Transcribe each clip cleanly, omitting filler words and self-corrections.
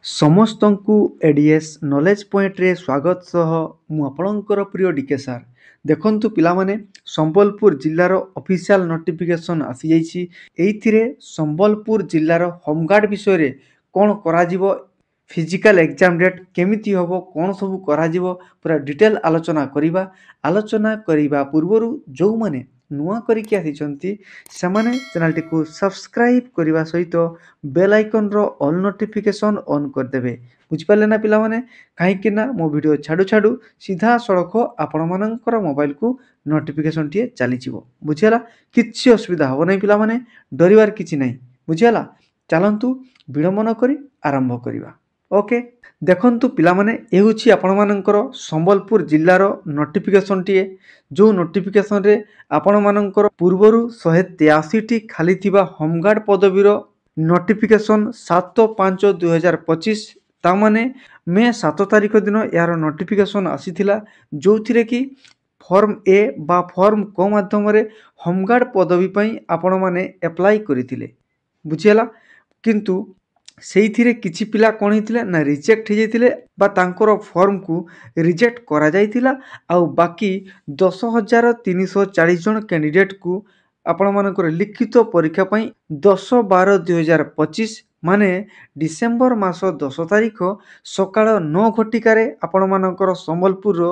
ସମସ୍ତଙ୍କୁ ADS knowledge ପଏଣ୍ଟରେ ସ୍ୱାଗତ ସହ ମୁଁ ଆପଣଙ୍କର ପ୍ରିୟ ଡିକେ ସାର୍। ଦେଖନ୍ତୁ ପିଲାମାନେ, ସମ୍ବଲପୁର ଜିଲ୍ଲାର ଅଫିସିଆଲ ନୋଟିଫିକେସନ୍ ଆସିଯାଇଛି। ଏଇଥିରେ ସମ୍ବଲପୁର ଜିଲ୍ଲାର ହୋମଗାର୍ଡ଼ ବିଷୟରେ କ'ଣ କରାଯିବ, ଫିଜିକାଲ ଏକ୍ଜାମ ଡେଟ୍ କେମିତି ହେବ, କ'ଣ ସବୁ କରାଯିବ, ପୁରା ଡିଟେଲ୍ ଆଲୋଚନା କରିବା ପୂର୍ବରୁ ଯେଉଁମାନେ ନୂଆ କରିକି ଆସିଛନ୍ତି ସେମାନେ ଚ୍ୟାନେଲଟିକୁ ସବସ୍କ୍ରାଇବ୍ କରିବା ସହିତ ବେଲ୍ ଆଇକନ୍ର ଅଲ୍ ନୋଟିଫିକେସନ୍ ଅନ୍ କରିଦେବେ। ବୁଝିପାରିଲେ ନା ପିଲାମାନେ? କାହିଁକି ନା ମୋ ଭିଡ଼ିଓ ଛାଡ଼ୁ ସିଧାସଳଖ ଆପଣମାନଙ୍କର ମୋବାଇଲକୁ ନୋଟିଫିକେସନ୍ଟିଏ ଚାଲିଯିବ। ବୁଝିହେଲା? କିଛି ଅସୁବିଧା ହେବ ନାହିଁ ପିଲାମାନେ, ଡରିବାର କିଛି ନାହିଁ। ବୁଝିହେଲା? ଚାଲନ୍ତୁ ବିଳମ୍ବ ନ କରି ଆରମ୍ଭ କରିବା। ଓକେ, ଦେଖନ୍ତୁ ପିଲାମାନେ, ଏ ହେଉଛି ଆପଣମାନଙ୍କର ସମ୍ବଲପୁର ଜିଲ୍ଲାର ନୋଟିଫିକେସନ୍ଟିଏ। ଯେଉଁ ନୋଟିଫିକେସନ୍ରେ ଆପଣମାନଙ୍କର ପୂର୍ବରୁ 183ଟି ଖାଲି ଥିବା ହୋମଗାର୍ଡ଼ ପଦବୀର ନୋଟିଫିକେସନ୍ 7/5/2025 ତାମାନେ ମେ 7 ତାରିଖ ଦିନ ଏହାର ନୋଟିଫିକେସନ୍ ଆସିଥିଲା, ଯେଉଁଥିରେ କି ଫର୍ମ ଏ ବା ଫର୍ମ କ ମାଧ୍ୟମରେ ହୋମଗାର୍ଡ଼ ପଦବୀ ପାଇଁ ଆପଣମାନେ ଆପ୍ଲାଏ କରିଥିଲେ। ବୁଝିହେଲା? କିନ୍ତୁ ସେଇଥିରେ କିଛି ପିଲା କ'ଣ ହେଇଥିଲେ ନା ରିଜେକ୍ଟ ହେଇଯାଇଥିଲେ ବା ତାଙ୍କର ଫର୍ମକୁ ରିଜେକ୍ଟ କରାଯାଇଥିଲା। ଆଉ ବାକି 10,340 ଜଣ କ୍ୟାଣ୍ଡିଡେଟ୍କୁ ଆପଣମାନଙ୍କର ଲିଖିତ ପରୀକ୍ଷା ପାଇଁ 10/12/2025 ମାନେ ଡିସେମ୍ବର ମାସ 10 ତାରିଖ ସକାଳ 9 ଘଟିକାରେ ଆପଣମାନଙ୍କର ସମ୍ବଲପୁରର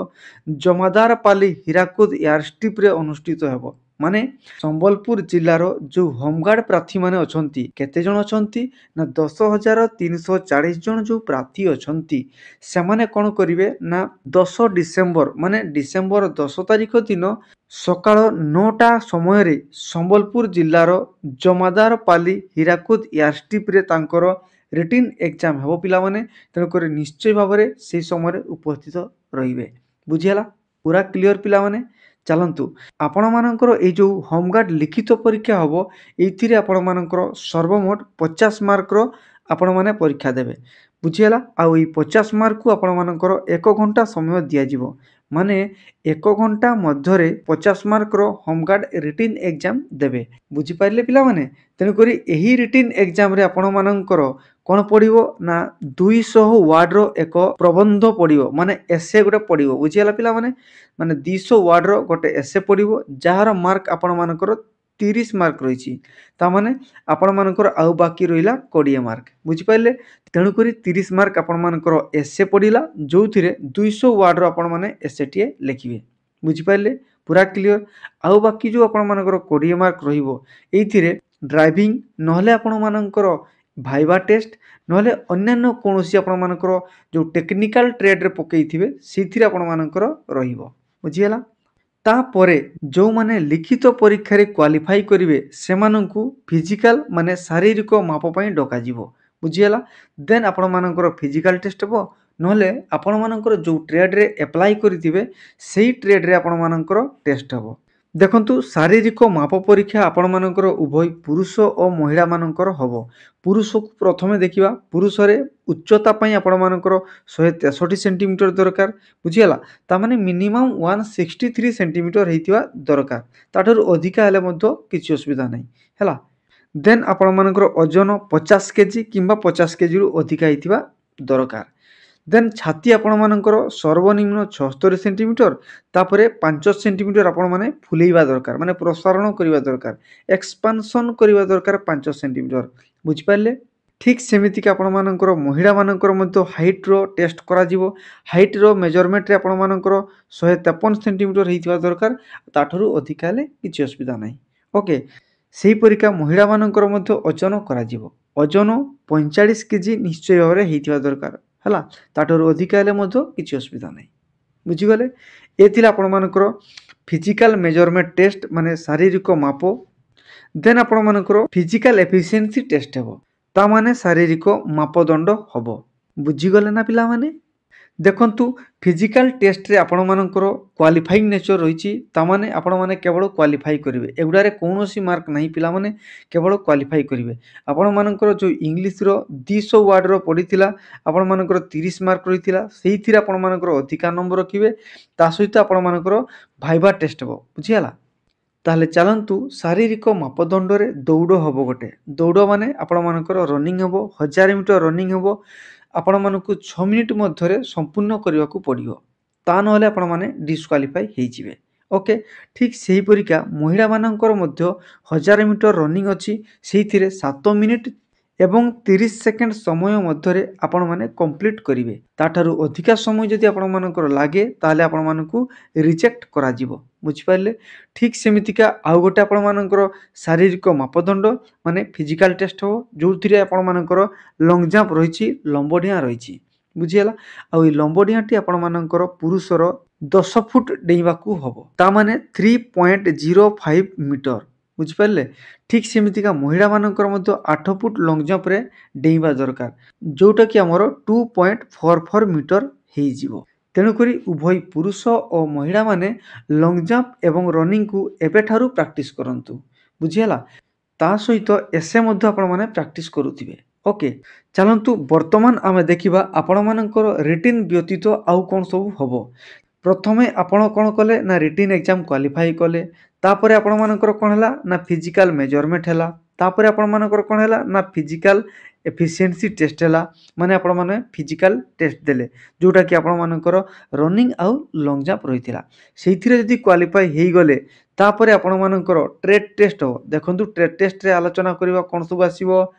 ଜମାଦାରପାଲି ହୀରାକୁଦ ଏୟାରଷ୍ଟ୍ରିପ୍ରେ ଅନୁଷ୍ଠିତ ହେବ। ମାନେ ସମ୍ବଲପୁର ଜିଲ୍ଲାର ଯେଉଁ ହୋମଗାର୍ଡ଼ ପ୍ରାର୍ଥୀମାନେ ଅଛନ୍ତି, କେତେ ଜଣ ଅଛନ୍ତି ନା 10,340 ଜଣ ଯେଉଁ ପ୍ରାର୍ଥୀ ଅଛନ୍ତି ସେମାନେ କ'ଣ କରିବେ ନା 10 ଡିସେମ୍ବର ମାନେ ଡିସେମ୍ବର 10 ତାରିଖ ଦିନ ସକାଳ 9ଟା ସମୟରେ ସମ୍ବଲପୁର ଜିଲ୍ଲାର ଜମାଦାରପାଲି ହୀରାକୁଦ ଏୟାରଷ୍ଟ୍ରିପ୍ରେ ତାଙ୍କର ରିଟିନ୍ ଏକ୍ଜାମ୍ ହେବ ପିଲାମାନେ। ତେଣୁକରି ନିଶ୍ଚୟ ଭାବରେ ସେହି ସମୟରେ ଉପସ୍ଥିତ ରହିବେ। ବୁଝିହେଲା? ପୁରା କ୍ଲିଅର ପିଲାମାନେ? ଚାଲନ୍ତୁ, ଆପଣମାନଙ୍କର ଏଇ ଯେଉଁ ହୋମଗାର୍ଡ଼ ଲିଖିତ ପରୀକ୍ଷା ହେବ, ଏଇଥିରେ ଆପଣମାନଙ୍କର ସର୍ବମୋଟ 50 ମାର୍କର ଆପଣମାନେ ପରୀକ୍ଷା ଦେବେ। ବୁଝିହେଲା? ଆଉ ଏଇ 50 ମାର୍କକୁ ଆପଣମାନଙ୍କର 1 ଘଣ୍ଟା ସମୟ ଦିଆଯିବ। ମାନେ 1 ଘଣ୍ଟା ମଧ୍ୟରେ 50 ମାର୍କର ହୋମଗାର୍ଡ଼ ରିଟିନ୍ ଏକ୍ଜାମ୍ ଦେବେ। ବୁଝିପାରିଲେ ପିଲାମାନେ? ତେଣୁକରି ଏହି ରିଟିନ୍ ଏକ୍ଜାମ୍ରେ ଆପଣମାନଙ୍କର କ'ଣ ପଡ଼ିବ ନା 200 ୱାର୍ଡ଼ର ଏକ ପ୍ରବନ୍ଧ ପଡ଼ିବ, ମାନେ ଏସେ ଗୋଟେ ପଡ଼ିବ। ବୁଝିହେଲା ପିଲାମାନେ? ମାନେ 200 ୱାର୍ଡ଼ର ଗୋଟେ ଏସେ ପଡ଼ିବ, ଯାହାର ମାର୍କ ଆପଣମାନଙ୍କର 30 ମାର୍କ ରହିଛି। ତାମାନେ ଆପଣମାନଙ୍କର ଆଉ ବାକି ରହିଲା 20 ମାର୍କ। ବୁଝିପାରିଲେ? ତେଣୁକରି 30 ମାର୍କ ଆପଣମାନଙ୍କର ଏସେ ପଡ଼ିଲା, ଯେଉଁଥିରେ 200 ୱାର୍ଡ଼ର ଆପଣମାନେ ଏସେଟିଏ ଲେଖିବେ। ବୁଝିପାରିଲେ? ପୁରା କ୍ଲିଅର? ଆଉ ବାକି ଯେଉଁ ଆପଣମାନଙ୍କର 20 ମାର୍କ ରହିବ, ଏଇଥିରେ ଡ୍ରାଇଭିଂ ନହେଲେ ଆପଣମାନଙ୍କର ଭାଇବା ଟେଷ୍ଟ ନହେଲେ ଅନ୍ୟାନ୍ୟ କୌଣସି ଆପଣମାନଙ୍କର ଯେଉଁ ଟେକ୍ନିକାଲ ଟ୍ରେଡ଼ରେ ପକାଇଥିବେ ସେଇଥିରେ ଆପଣମାନଙ୍କର ରହିବ। ବୁଝିହେଲା? ତାପରେ ଯେଉଁମାନେ ଲିଖିତ ପରୀକ୍ଷାରେ କ୍ୱାଲିଫାଇ କରିବେ ସେମାନଙ୍କୁ ଫିଜିକାଲ ମାନେ ଶାରୀରିକ ମାପ ପାଇଁ ଡକାଯିବ। ବୁଝିହେଲା? ଦେନ୍ ଆପଣମାନଙ୍କର ଫିଜିକାଲ ଟେଷ୍ଟ ହେବ, ନହେଲେ ଆପଣମାନଙ୍କର ଯେଉଁ ଟ୍ରେଡ଼ରେ ଆପ୍ଲାଏ କରିଥିବେ ସେଇ ଟ୍ରେଡ଼ରେ ଆପଣମାନଙ୍କର ଟେଷ୍ଟ ହେବ। ଦେଖନ୍ତୁ, ଶାରୀରିକ ମାପ ପରୀକ୍ଷା ଆପଣମାନଙ୍କର ଉଭୟ ପୁରୁଷ ଓ ମହିଳାମାନଙ୍କର ହେବ। ପୁରୁଷକୁ ପ୍ରଥମେ ଦେଖିବା। ପୁରୁଷରେ ଉଚ୍ଚତା ପାଇଁ ଆପଣମାନଙ୍କର 163 ସେଣ୍ଟିମିଟର ଦରକାର। ବୁଝିହେଲା? ତାମାନେ ମିନିମମ୍ 163 ସେଣ୍ଟିମିଟର ହେଇଥିବା ଦରକାର। ତାଠାରୁ ଅଧିକା ହେଲେ ମଧ୍ୟ କିଛି ଅସୁବିଧା ନାହିଁ। ହେଲା? ଦେନ୍ ଆପଣମାନଙ୍କର ଓଜନ 50 କେଜି କିମ୍ବା 50 କେଜିରୁ ଅଧିକା ହେଇଥିବା ଦରକାର। ଦେନ୍ ଛାତି ଆପଣମାନଙ୍କର ସର୍ବନିମ୍ନ 76 ସେଣ୍ଟିମିଟର, ତାପରେ 5 ସେଣ୍ଟିମିଟର ଆପଣମାନେ ଫୁଲେଇବା ଦରକାର, ମାନେ ପ୍ରସାରଣ କରିବା ଦରକାର, ଏକ୍ସପାନସନ୍ କରିବା ଦରକାର 5 ସେଣ୍ଟିମିଟର। ବୁଝିପାରିଲେ? ଠିକ୍ ସେମିତିକି ଆପଣମାନଙ୍କର ମହିଳାମାନଙ୍କର ମଧ୍ୟ ହାଇଟ୍ର ଟେଷ୍ଟ କରାଯିବ। ହାଇଟ୍ର ମେଜରମେଣ୍ଟରେ ଆପଣମାନଙ୍କର 153 ସେଣ୍ଟିମିଟର ହେଇଥିବା ଦରକାର। ତାଠାରୁ ଅଧିକା ହେଲେ କିଛି ଅସୁବିଧା ନାହିଁ। ଓକେ, ସେହିପରିକା ମହିଳାମାନଙ୍କର ମଧ୍ୟ ଓଜନ କରାଯିବ। ଓଜନ 45 କେଜି ନିଶ୍ଚୟ ଭାବରେ ହେଇଥିବା ଦରକାର। ହେଲା? ତାଠାରୁ ଅଧିକା ହେଲେ ମଧ୍ୟ କିଛି ଅସୁବିଧା ନାହିଁ। ବୁଝିଗଲେ? ଏ ଥିଲା ଆପଣମାନଙ୍କର ଫିଜିକାଲ ମେଜରମେଣ୍ଟ ଟେଷ୍ଟ, ମାନେ ଶାରୀରିକ ମାପ। ଦେନ୍ ଆପଣମାନଙ୍କର ଫିଜିକାଲ ଏଫିସିଏନ୍ସି ଟେଷ୍ଟ ହେବ, ତାମାନେ ଶାରୀରିକ ମାପଦଣ୍ଡ ହେବ। ବୁଝିଗଲେ ନା ପିଲାମାନେ? ଦେଖନ୍ତୁ, ଫିଜିକାଲ ଟେଷ୍ଟରେ ଆପଣମାନଙ୍କର କ୍ୱାଲିଫାଇଂ ନେଚର ରହିଛି, ତାମାନେ ଆପଣମାନେ କେବଳ କ୍ୱାଲିଫାଇ କରିବେ। ଏଗୁଡ଼ାରେ କୌଣସି ମାର୍କ ନାହିଁ ପିଲାମାନେ, କେବଳ କ୍ୱାଲିଫାଇ କରିବେ। ଆପଣମାନଙ୍କର ଯେଉଁ ଇଂଲିଶର 200 ୱାର୍ଡ଼ର ପଡ଼ିଥିଲା, ଆପଣମାନଙ୍କର 30 ମାର୍କ ରହିଥିଲା, ସେଇଥିରେ ଆପଣମାନଙ୍କର ଅଧିକା ନମ୍ବର ରଖିବେ। ତା ସହିତ ଆପଣମାନଙ୍କର ଭାଇବା ଟେଷ୍ଟ ହେବ। ବୁଝିହେଲା? ତାହେଲେ ଚାଲନ୍ତୁ, ଶାରୀରିକ ମାପଦଣ୍ଡରେ ଦୌଡ଼ ହେବ ଗୋଟେ। ଦୌଡ଼ ମାନେ ଆପଣମାନଙ୍କର ରନିଂ ହେବ, 1000 ମିଟର ରନିଂ ହେବ, ଆପଣମାନଙ୍କୁ 6 ମିନିଟ୍ ମଧ୍ୟରେ ସମ୍ପୂର୍ଣ୍ଣ କରିବାକୁ ପଡ଼ିବ। ତା ନହେଲେ ଆପଣମାନେ ଡିସ୍କ୍ୱାଲିଫାଇ ହେଇଯିବେ। ଓକେ, ଠିକ୍ ସେହିପରିକା ମହିଳାମାନଙ୍କର ମଧ୍ୟ 1000 ମିଟର ରନିଂ ଅଛି। ସେଇଥିରେ 7 ମିନିଟ୍ ଏବଂ 30 ସେକେଣ୍ଡ ସମୟ ମଧ୍ୟରେ ଆପଣମାନେ କମ୍ପ୍ଲିଟ୍ କରିବେ। ତାଠାରୁ ଅଧିକା ସମୟ ଯଦି ଆପଣମାନଙ୍କର ଲାଗେ ତାହେଲେ ଆପଣମାନଙ୍କୁ ରିଜେକ୍ଟ କରାଯିବ। ବୁଝିପାରିଲେ? ଠିକ୍ ସେମିତିକା ଆଉ ଗୋଟେ ଆପଣମାନଙ୍କର ଶାରୀରିକ ମାପଦଣ୍ଡ ମାନେ ଫିଜିକାଲ୍ ଟେଷ୍ଟ ହେବ, ଯେଉଁଥିରେ ଆପଣମାନଙ୍କର ଲଙ୍ଗ୍ ଜାମ୍ପ ରହିଛି, ଲମ୍ବ ଡିଆଁ ରହିଛି। ବୁଝିହେଲା? ଆଉ ଏଇ ଲମ୍ବ ଡିଆଁଟି ଆପଣମାନଙ୍କର ପୁରୁଷର 10 ଫୁଟ ଡେଇଁବାକୁ ହେବ। ତା ମାନେ 3.05 ମିଟର। ବୁଝିପାରିଲେ? ଠିକ୍ ସେମିତିକା ମହିଳାମାନଙ୍କର ମଧ୍ୟ 8 ଫୁଟ ଲଙ୍ଗ୍ ଜମ୍ପରେ ଡେଇଁବା ଦରକାର, ଯେଉଁଟାକି ଆମର 2.44 ମିଟର ହେଇଯିବ। ତେଣୁକରି ଉଭୟ ପୁରୁଷ ଓ ମହିଳାମାନେ ଲଙ୍ଗ୍ ଜମ୍ପ ଏବଂ ରନିଂକୁ ଏବେଠାରୁ ପ୍ରାକ୍ଟିସ୍ କରନ୍ତୁ। ବୁଝିହେଲା? ତା ସହିତ ଏସେ ମଧ୍ୟ ଆପଣମାନେ ପ୍ରାକ୍ଟିସ୍ କରୁଥିବେ। ଓକେ, ଚାଲନ୍ତୁ ବର୍ତ୍ତମାନ ଆମେ ଦେଖିବା ଆପଣମାନଙ୍କର ରିଟିନ୍ ବ୍ୟତୀତ ଆଉ କ'ଣ ସବୁ ହେବ। ପ୍ରଥମେ ଆପଣ କ'ଣ କଲେ ନା ରିଟିନ୍ ଏକ୍ଜାମ୍ କ୍ୱାଲିଫାଇ କଲେ। ତାପରେ ଆପଣମାନଙ୍କର କ'ଣ ହେଲା ନା ଫିଜିକାଲ୍ ମେଜରମେଣ୍ଟ ହେଲା। ତାପରେ ଆପଣମାନଙ୍କର କ'ଣ ହେଲା ନା ଫିଜିକାଲ୍ ଏଫିସିଏନ୍ସି ଟେଷ୍ଟ ହେଲା, ମାନେ ଆପଣମାନେ ଫିଜିକାଲ୍ ଟେଷ୍ଟ ଦେଲେ, ଯେଉଁଟାକି ଆପଣମାନଙ୍କର ରନିଂ ଆଉ ଲଙ୍ଗ୍ ଜାମ୍ପ ରହିଥିଲା। ସେଇଥିରେ ଯଦି କ୍ୱାଲିଫାଇ ହେଇଗଲେ ତାପରେ ଆପଣମାନଙ୍କର ଟ୍ରେଡ୍ ଟେଷ୍ଟ ହେବ। ଦେଖନ୍ତୁ ଟ୍ରେଡ୍ ଟେଷ୍ଟରେ ଆଲୋଚନା କରିବା କ'ଣ ସବୁ ଆସିବ।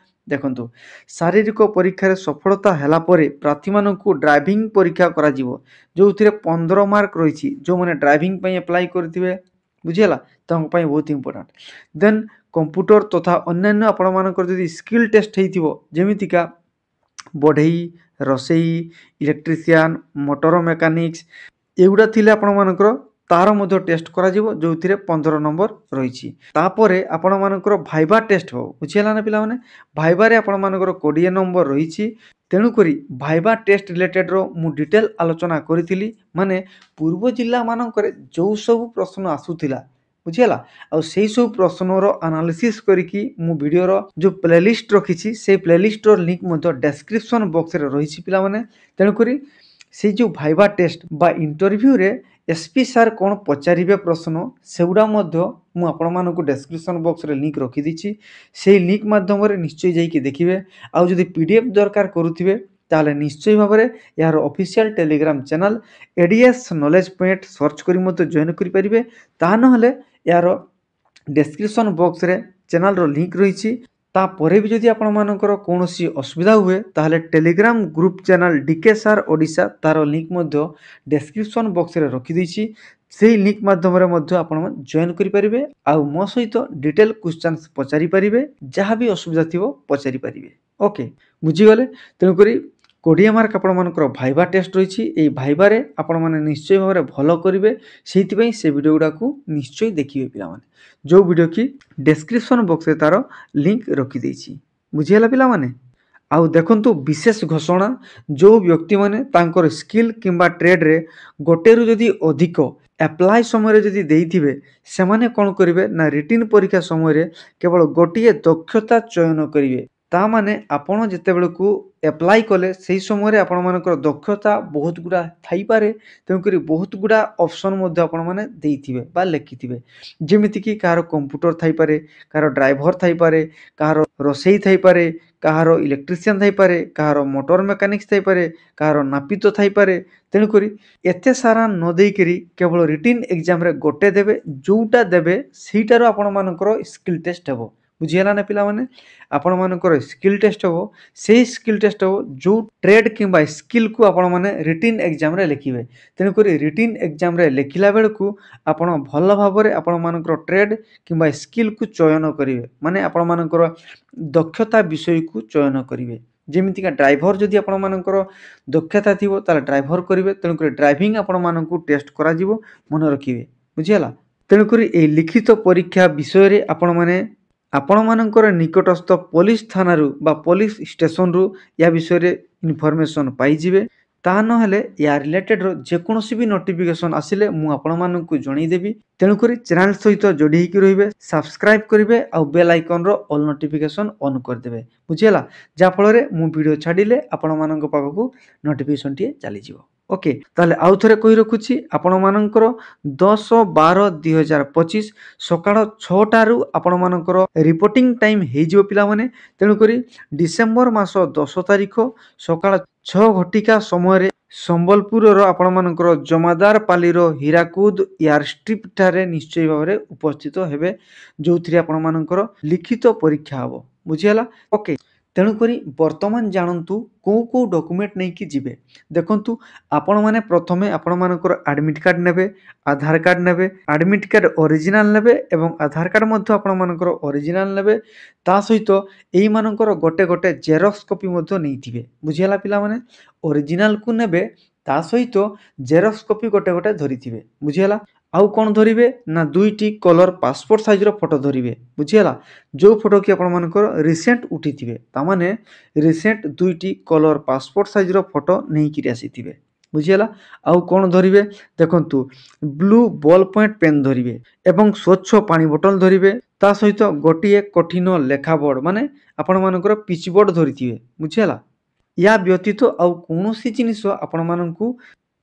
ଦେଖନ୍ତୁ, ଶାରୀରିକ ପରୀକ୍ଷାରେ ସଫଳତା ହେଲା ପରେ ପ୍ରାର୍ଥୀମାନଙ୍କୁ ଡ୍ରାଇଭିଂ ପରୀକ୍ଷା କରାଯିବ, ଯେଉଁଥିରେ 15 ମାର୍କ ରହିଛି। ଯେଉଁମାନେ ଡ୍ରାଇଭିଂ ପାଇଁ ଆପ୍ଲାଏ କରିଥିବେ, ବୁଝିହେଲା, ତାଙ୍କ ପାଇଁ ବହୁତ ଇମ୍ପୋର୍ଟାଣ୍ଟ। ଦେନ୍ କମ୍ପ୍ୟୁଟର ତଥା ଅନ୍ୟାନ୍ୟ ଆପଣମାନଙ୍କର ଯଦି ସ୍କିଲ୍ ଟେଷ୍ଟ ହେଇଥିବ, ଯେମିତିକା ବଢ଼େଇ, ରୋଷେଇ, ଇଲେକ୍ଟ୍ରିସିଆନ୍, ମୋଟର ମେକାନିକ୍ସ, ଏଗୁଡ଼ା ଥିଲେ ଆପଣମାନଙ୍କର ତାର ମଧ୍ୟ ଟେଷ୍ଟ କରାଯିବ, ଯେଉଁଥିରେ 15 ନମ୍ବର ରହିଛି। ତାପରେ ଆପଣମାନଙ୍କର ଭାଇବା ଟେଷ୍ଟ ହେବ। ବୁଝିହେଲା ନା ପିଲାମାନେ? ଭାଇବାରେ ଆପଣମାନଙ୍କର 20 ନମ୍ବର ରହିଛି। ତେଣୁକରି ଭାଇବା ଟେଷ୍ଟ ରିଲେଟେଡ଼ର ମୁଁ ଡିଟେଲ୍ ଆଲୋଚନା କରିଥିଲି, ମାନେ ପୂର୍ବ ଜିଲ୍ଲାମାନଙ୍କରେ ଯେଉଁ ସବୁ ପ୍ରଶ୍ନ ଆସୁଥିଲା, ବୁଝିହେଲା, ଆଉ ସେଇ ସବୁ ପ୍ରଶ୍ନର ଆନାଲିସିସ୍ କରିକି ମୁଁ ଭିଡ଼ିଓର ଯେଉଁ ପ୍ଲେଲିଷ୍ଟ ରଖିଛି, ସେଇ ପ୍ଲେଲିଷ୍ଟର ଲିଙ୍କ୍ ମଧ୍ୟ ଡେସ୍କ୍ରିପସନ୍ ବକ୍ସରେ ରହିଛି ପିଲାମାନେ। ତେଣୁକରି ସେଇ ଯେଉଁ ଭାଇବା ଟେଷ୍ଟ ବା ଇଣ୍ଟରଭ୍ୟୁରେ ଏସ୍ପି ସାର୍ କ'ଣ ପଚାରିବେ ପ୍ରଶ୍ନ, ସେଗୁଡ଼ା ମଧ୍ୟ ମୁଁ ଆପଣମାନଙ୍କୁ ଡେସ୍କ୍ରିପସନ୍ ବକ୍ସରେ ଲିଙ୍କ୍ ରଖିଦେଇଛି। ସେଇ ଲିଙ୍କ୍ ମାଧ୍ୟମରେ ନିଶ୍ଚୟ ଯାଇକି ଦେଖିବେ। ଆଉ ଯଦି PDF ଦରକାର କରୁଥିବେ ତାହେଲେ ନିଶ୍ଚୟ ଭାବରେ ଏହାର official Telegram channel ADS knowledge point search କରି ମଧ୍ୟ ଜଏନ୍ କରିପାରିବେ। ତାହା ନହେଲେ ଏହାର ଡେସ୍କ୍ରିପସନ୍ ବକ୍ସରେ ଚ୍ୟାନେଲ୍ର ଲିଙ୍କ୍ ରହିଛି। ତାପରେ ବି ଯଦି ଆପଣମାନଙ୍କର କୌଣସି ଅସୁବିଧା ହୁଏ ତାହେଲେ Telegram group channel DK sir Odisha, ତାର ଲିଙ୍କ୍ ମଧ୍ୟ ଡେସ୍କ୍ରିପସନ୍ ବକ୍ସରେ ରଖିଦେଇଛି। ସେହି ଲିଙ୍କ୍ ମାଧ୍ୟମରେ ମଧ୍ୟ ଆପଣ ଜଏନ୍ କରିପାରିବେ, ଆଉ ମୋ ସହିତ ଡିଟେଲ୍ କ୍ୱେଶ୍ଚନ୍ସ ପଚାରିପାରିବେ, ଯାହା ବି ଅସୁବିଧା ଥିବ ପଚାରିପାରିବେ। ଓକେ, ବୁଝିଗଲେ? ତେଣୁକରି 20 ମାର୍କ ଆପଣମାନଙ୍କର ଭାଇବା ଟେଷ୍ଟ ରହିଛି। ଏହି ଭାଇବାରେ ଆପଣମାନେ ନିଶ୍ଚୟ ଭାବରେ ଭଲ କରିବେ। ସେଇଥିପାଇଁ ସେ ଭିଡ଼ିଓ ଗୁଡ଼ାକୁ ନିଶ୍ଚୟ ଦେଖିବେ ପିଲାମାନେ, ଯେଉଁ ଭିଡ଼ିଓ କି ଡେସ୍କ୍ରିପସନ୍ ବକ୍ସରେ ତାର ଲିଙ୍କ୍ ରଖିଦେଇଛି। ବୁଝିହେଲା ପିଲାମାନେ? ଆଉ ଦେଖନ୍ତୁ ବିଶେଷ ଘୋଷଣା, ଯେଉଁ ବ୍ୟକ୍ତିମାନେ ତାଙ୍କର ସ୍କିଲ୍ କିମ୍ବା ଟ୍ରେଡ଼ରେ ଗୋଟେରୁ ଯଦି ଅଧିକ ଆପ୍ଲାଏ ସମୟରେ ଯଦି ଦେଇଥିବେ, ସେମାନେ କ'ଣ କରିବେ ନା ରିଟିନ୍ ପରୀକ୍ଷା ସମୟରେ କେବଳ ଗୋଟିଏ ଦକ୍ଷତା ଚୟନ କରିବେ। ତା ମାନେ ଆପଣ ଯେତେବେଳକୁ ଆପ୍ଲାଏ କଲେ ସେହି ସମୟରେ ଆପଣମାନଙ୍କର ଦକ୍ଷତା ବହୁତ ଗୁଡ଼ା ଥାଇପାରେ। ତେଣୁକରି ବହୁତ ଗୁଡ଼ା ଅପସନ୍ ମଧ୍ୟ ଆପଣମାନେ ଦେଇଥିବେ ବା ଲେଖିଥିବେ, ଯେମିତିକି କାହାର କମ୍ପ୍ୟୁଟର ଥାଇପାରେ, କାହାର ଡ୍ରାଇଭର ଥାଇପାରେ, କାହାର ରୋଷେଇ ଥାଇପାରେ, କାହାର ଇଲେକ୍ଟ୍ରିସିଆନ୍ ଥାଇପାରେ, କାହାର ମୋଟର ମେକାନିକ୍ସ ଥାଇପାରେ, କାହାର ନାପିତ ଥାଇପାରେ। ତେଣୁକରି ଏତେ ସାରା ନ ଦେଇକରି କେବଳ ରିଟିନ୍ ଏକ୍ଜାମ୍ରେ ଗୋଟେ ଦେବେ, ଯେଉଁଟା ଦେବେ ସେଇଟାରୁ ଆପଣମାନଙ୍କର ସ୍କିଲ୍ ଟେଷ୍ଟ ହେବ। ବୁଝିହେଲା ନା ପିଲାମାନେ? ଆପଣମାନଙ୍କର ସ୍କିଲ୍ ଟେଷ୍ଟ ହେବ। ସେଇ ସ୍କିଲ୍ ଟେଷ୍ଟ ହେବ ଯେଉଁ ଟ୍ରେଡ୍ କିମ୍ବା ସ୍କିଲ୍କୁ ଆପଣମାନେ ରିଟିନ୍ ଏକ୍ଜାମ୍ରେ ଲେଖିବେ। ତେଣୁକରି ରିଟିନ୍ ଏକ୍ଜାମ୍ରେ ଲେଖିଲା ବେଳକୁ ଆପଣ ଭଲ ଭାବରେ ଆପଣମାନଙ୍କର ଟ୍ରେଡ୍ କିମ୍ବା ସ୍କିଲ୍କୁ ଚୟନ କରିବେ, ମାନେ ଆପଣମାନଙ୍କର ଦକ୍ଷତା ବିଷୟକୁ ଚୟନ କରିବେ। ଯେମିତିକା ଡ୍ରାଇଭର ଯଦି ଆପଣମାନଙ୍କର ଦକ୍ଷତା ଥିବ ତାହେଲେ ଡ୍ରାଇଭର କରିବେ। ତେଣୁକରି ଡ୍ରାଇଭିଂ ଆପଣମାନଙ୍କୁ ଟେଷ୍ଟ କରାଯିବ, ମନେ ରଖିବେ। ବୁଝିହେଲା? ତେଣୁକରି ଏହି ଲିଖିତ ପରୀକ୍ଷା ବିଷୟରେ ଆପଣମାନଙ୍କର ନିକଟସ୍ଥ ପୋଲିସ ଥାନାରୁ ବା ପୋଲିସ ଷ୍ଟେସନରୁ ଏହା ବିଷୟରେ ଇନଫର୍ମେସନ୍ ପାଇଯିବେ। ତାହା ନହେଲେ ଏହା ରିଲେଟେଡ଼ର ଯେକୌଣସି ବି ନୋଟିଫିକେସନ୍ ଆସିଲେ ମୁଁ ଆପଣମାନଙ୍କୁ ଜଣାଇଦେବି। ତେଣୁକରି ଚ୍ୟାନେଲ୍ ସହିତ ଯୋଡ଼ି ହୋଇକି ରହିବେ, ସବସ୍କ୍ରାଇବ୍ କରିବେ, ଆଉ ବେଲ୍ ଆଇକନ୍ର ଅଲ୍ ନୋଟିଫିକେସନ୍ ଅନ୍ କରିଦେବେ। ବୁଝିହେଲା? ଯାହାଫଳରେ ମୁଁ ଭିଡ଼ିଓ ଛାଡ଼ିଲେ ଆପଣମାନଙ୍କ ପାଖକୁ ନୋଟିଫିକେସନ୍ଟିଏ ଚାଲିଯିବ। ଓକେ, ତାହେଲେ ଆଉ ଥରେ କହି ରଖୁଛି, ଆପଣମାନଙ୍କର 10/12/2025 ସକାଳ 6ଟାରୁ ଆପଣମାନଙ୍କର ରିପୋର୍ଟିଂ ଟାଇମ୍ ହେଇଯିବ ପିଲାମାନେ। ତେଣୁକରି ଡିସେମ୍ବର ମାସ 10 ତାରିଖ ସକାଳ 6 ଘଟିକା ସମୟରେ ସମ୍ବଲପୁରର ଆପଣମାନଙ୍କର ଜମାଦାର ପାଲିର ହୀରାକୁଦ ଏୟାରଷ୍ଟ୍ରିପ ଠାରେ ନିଶ୍ଚୟ ଭାବରେ ଉପସ୍ଥିତ ହେବେ, ଯୋଉଥିରେ ଆପଣମାନଙ୍କର ଲିଖିତ ପରୀକ୍ଷା ହେବ। ବୁଝିହେଲା? ଓକେ। ତେଣୁକରି ବର୍ତ୍ତମାନ ଜାଣନ୍ତୁ କେଉଁ କେଉଁ ଡକୁମେଣ୍ଟ ନେଇକି ଯିବେ। ଦେଖନ୍ତୁ, ଆପଣମାନେ ପ୍ରଥମେ ଆପଣମାନଙ୍କର ଆଡ଼ମିଟ୍ କାର୍ଡ଼ ନେବେ, ଆଧାର କାର୍ଡ଼ ନେବେ, ଆଡ଼ମିଟ୍ କାର୍ଡ଼ ଅରିଜିନାଲ ନେବେ ଏବଂ ଆଧାର କାର୍ଡ଼ ମଧ୍ୟ ଆପଣମାନଙ୍କର ଅରିଜିନାଲ ନେବେ। ତା ସହିତ ଏଇମାନଙ୍କର ଗୋଟେ ଗୋଟେ ଜେରକ୍ସ କପି ମଧ୍ୟ ନେଇଥିବେ। ବୁଝିହେଲା ପିଲାମାନେ? ଅରିଜିନାଲକୁ ନେବେ, ତା ସହିତ ଜେରକ୍ସ କପି ଗୋଟେ ଗୋଟେ ଧରିଥିବେ। ବୁଝିହେଲା? ଆଉ କ'ଣ ଧରିବେ ନା 2ଟି କଲର ପାସପୋର୍ଟ ସାଇଜର ଫଟୋ ଧରିବେ। ବୁଝିହେଲା? ଯେଉଁ ଫଟୋ କି ଆପଣମାନଙ୍କର ରିସେଣ୍ଟ ଉଠିଥିବେ, ତାମାନେ ରିସେଣ୍ଟ 2ଟି କଲର ପାସପୋର୍ଟ ସାଇଜର ଫଟୋ ନେଇକିରି ଆସିଥିବେ। ବୁଝିହେଲା? ଆଉ କ'ଣ ଧରିବେ? ଦେଖନ୍ତୁ, ବ୍ଲୁ ବଲ୍ ପଏଣ୍ଟ ପେନ୍ ଧରିବେ ଏବଂ ସ୍ୱଚ୍ଛ ପାଣି ବୋଟଲ ଧରିବେ। ତା ସହିତ ଗୋଟିଏ କଠିନ ଲେଖା ବୋର୍ଡ଼ ମାନେ ଆପଣମାନଙ୍କର ପିଚ୍ ବୋର୍ଡ଼ ଧରିଥିବେ। ବୁଝିହେଲା? ୟା ବ୍ୟତୀତ ଆଉ କୌଣସି ଜିନିଷ ଆପଣମାନଙ୍କୁ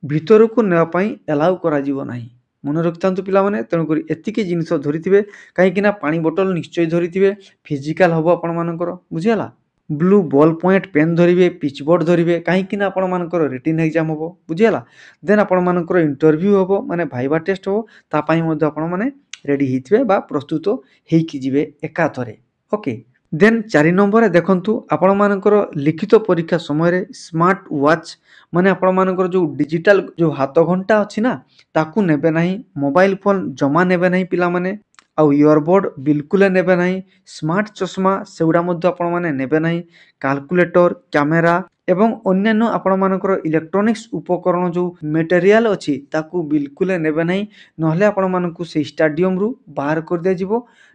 ଭିତରକୁ ନେବା ପାଇଁ ଏଲାଉ କରାଯିବ ନାହିଁ। ମନେ ରଖିଥାନ୍ତୁ ପିଲାମାନେ। ତେଣୁକରି ଏତିକି ଜିନିଷ ଧରିଥିବେ, କାହିଁକିନା ପାଣି ବୋଟଲ ନିଶ୍ଚୟ ଧରିଥିବେ, ଫିଜିକାଲ ହେବ ଆପଣମାନଙ୍କର। ବୁଝିହେଲା? ବ୍ଲୁ ବଲ୍ ପଏଣ୍ଟ ପେନ୍ ଧରିବେ, ପିଚ୍ ବୋର୍ଡ଼ ଧରିବେ, କାହିଁକିନା ଆପଣମାନଙ୍କର ରିଟିନ୍ ଏକ୍ଜାମ୍ ହେବ। ବୁଝିହେଲା? ଦେନ୍ ଆପଣମାନଙ୍କର ଇଣ୍ଟରଭ୍ୟୁ ହେବ, ମାନେ ଭାଇବା ଟେଷ୍ଟ ହେବ। ତା ପାଇଁ ମଧ୍ୟ ଆପଣମାନେ ରେଡ଼ି ହେଇଥିବେ ବା ପ୍ରସ୍ତୁତ ହେଇକି ଯିବେ ଏକାଥରେ। ଓକେ। ଦେନ୍ 4 ନମ୍ବରରେ ଦେଖନ୍ତୁ, ଆପଣମାନଙ୍କର ଲିଖିତ ପରୀକ୍ଷା ସମୟରେ ସ୍ମାର୍ଟ ୱାଚ୍ ମାନେ ଆପଣମାନଙ୍କର ଯେଉଁ ଡିଜିଟାଲ ଯେଉଁ ହାତ ଘଣ୍ଟା ଅଛି ନା, ତାକୁ ନେବେ ନାହିଁ। ମୋବାଇଲ ଫୋନ୍ ଜମା ନେବେ ନାହିଁ ପିଲାମାନେ। ଆଉ ଇୟରବଡ଼ ବିଲକୁଲ ନେବେ ନାହିଁ। ସ୍ମାର୍ଟ ଚଷମା ସେଗୁଡ଼ା ମଧ୍ୟ ଆପଣମାନେ ନେବେ ନାହିଁ। କାଲକୁଲେଟର, କ୍ୟାମେରା ଏବଂ ଅନ୍ୟାନ୍ୟ ଆପଣମାନଙ୍କର ଇଲେକ୍ଟ୍ରୋନିକ୍ସ ଉପକରଣ ଯେଉଁ ମେଟେରିଆଲ ଅଛି, ତାକୁ ବିଲକୁଲ ନେବେ ନାହିଁ। ନହେଲେ ଆପଣମାନଙ୍କୁ ସେଇ ଷ୍ଟାଡିୟମରୁ ବାହାର କରିଦିଆଯିବ,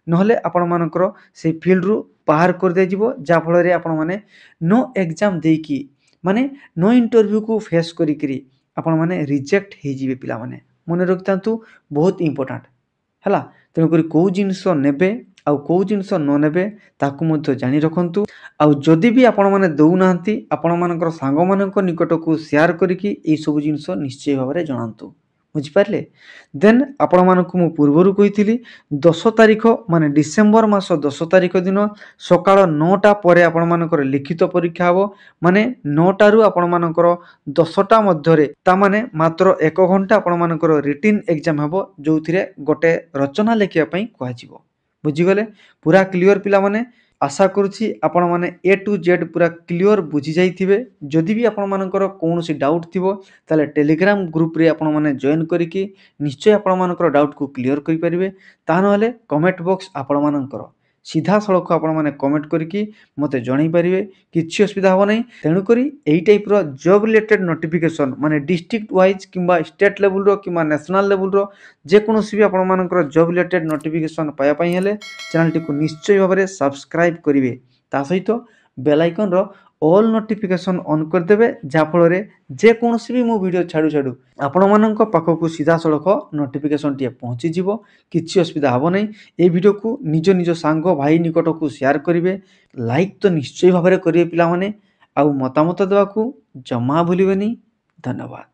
ନହେଲେ ଆପଣମାନଙ୍କର ସେଇ ଫିଲ୍ଡରୁ ବାହାର କରିଦିଆଯିବ, ଯାହାଫଳରେ ଆପଣମାନେ ନୋ ଏକ୍ଜାମ ଦେଇକି ମାନେ ନୋ ଇଣ୍ଟରଭ୍ୟୁକୁ ଫେସ୍ କରିକିରି ଆପଣମାନେ ରିଜେକ୍ଟ ହେଇଯିବେ ପିଲାମାନେ। ମନେ ରଖିଥାନ୍ତୁ, ବହୁତ ଇମ୍ପୋର୍ଟାଣ୍ଟ ହେଲା। ତେଣୁକରି କେଉଁ ଜିନିଷ ନେବେ ଆଉ କେଉଁ ଜିନିଷ ନ ନେବେ ତାକୁ ମଧ୍ୟ ଜାଣି ରଖନ୍ତୁ। ଆଉ ଯଦି ବି ଆପଣମାନେ ଦେଉନାହାନ୍ତି, ଆପଣମାନଙ୍କର ସାଙ୍ଗମାନଙ୍କ ନିକଟକୁ ସେୟାର କରିକି ଏଇସବୁ ଜିନିଷ ନିଶ୍ଚୟ ଭାବରେ ଜଣାନ୍ତୁ। ବୁଝିପାରିଲେ? ଦେନ୍ ଆପଣମାନଙ୍କୁ ମୁଁ ପୂର୍ବରୁ କହିଥିଲି 10 ତାରିଖ ମାନେ ଡିସେମ୍ବର ମାସ 10 ତାରିଖ ଦିନ ସକାଳ 9ଟା ପରେ ଆପଣମାନଙ୍କର ଲିଖିତ ପରୀକ୍ଷା ହେବ। ମାନେ 9ଟାରୁ ଆପଣମାନଙ୍କର 10ଟା ମଧ୍ୟରେ, ତାମାନେ ମାତ୍ର 1 ଘଣ୍ଟା ଆପଣମାନଙ୍କର ରିଟିନ୍ ଏକ୍ଜାମ୍ ହେବ, ଯେଉଁଥିରେ ଗୋଟେ ରଚନା ଲେଖିବା ପାଇଁ କୁହାଯିବ। ବୁଝିଗଲେ? ପୁରା କ୍ଲିଅର ପିଲାମାନେ? ଆଶା କରୁଛି ଆପଣମାନେ A to Z ପୁରା କ୍ଲିଅର ବୁଝିଯାଇଥିବେ। ଯଦି ବି ଆପଣମାନଙ୍କର କୌଣସି ଡାଉଟ୍ ଥିବ, ତାହେଲେ ଟେଲିଗ୍ରାମ ଗ୍ରୁପରେ ଆପଣମାନେ ଜଏନ୍ କରିକି ନିଶ୍ଚୟ ଆପଣମାନଙ୍କର ଡାଉଟ୍କୁ କ୍ଲିଅର କରିପାରିବେ। ତାହା ନହେଲେ କମେଣ୍ଟ ବକ୍ସ ଆପଣମାନଙ୍କର, ସିଧାସଳଖ ଆପଣମାନେ କମେଣ୍ଟ କରିକି ମୋତେ ଜଣାଇ ପାରିବେ। କିଛି ଅସୁବିଧା ହେବ ନାହିଁ। ତେଣୁକରି ଏଇ ଟାଇପ୍ର ଜବ୍ ରିଲେଟେଡ୍ ନୋଟିଫିକେସନ୍ ମାନେ ଡିଷ୍ଟ୍ରିକ୍ଟ ୱାଇଜ୍ କିମ୍ବା ଷ୍ଟେଟ୍ ଲେବୁଲର କିମ୍ବା ନ୍ୟାସନାଲ୍ ଲେବୁଲର ଯେକୌଣସି ବି ଆପଣମାନଙ୍କର ଜବ୍ ରିଲେଟେଡ୍ ନୋଟିଫିକେସନ୍ ପାଇବା ପାଇଁ ହେଲେ ଚ୍ୟାନେଲଟିକୁ ନିଶ୍ଚୟ ଭାବରେ ସବସ୍କ୍ରାଇବ୍ କରିବେ। ତା ସହିତ ବେଲ୍ ଆଇକନର ଅଲ୍ ନୋଟିଫିକେସନ୍ ଅନ୍ କରିଦେବେ, ଯାହାଫଳରେ ଯେକୌଣସି ବି ମୁଁ ଭିଡ଼ିଓ ଛାଡ଼ୁ ଆପଣମାନଙ୍କ ପାଖକୁ ସିଧାସଳଖ ନୋଟିଫିକେସନ୍ଟିଏ ପହଞ୍ଚିଯିବ। କିଛି ଅସୁବିଧା ହେବ ନାହିଁ। এই ଭିଡ଼ିଓକୁ ନିଜ ସାଙ୍ଗ ଭାଇ ନିକଟକୁ ସେୟାର କରିବେ। ଲାଇକ୍ ତ ନିଶ୍ଚୟ ଭାବରେ କରିବେ ପିଲାମାନେ। ଆଉ ମତାମତ ଦେବାକୁ ଜମା ଭୁଲିବେନି। ଧନ୍ୟବାଦ।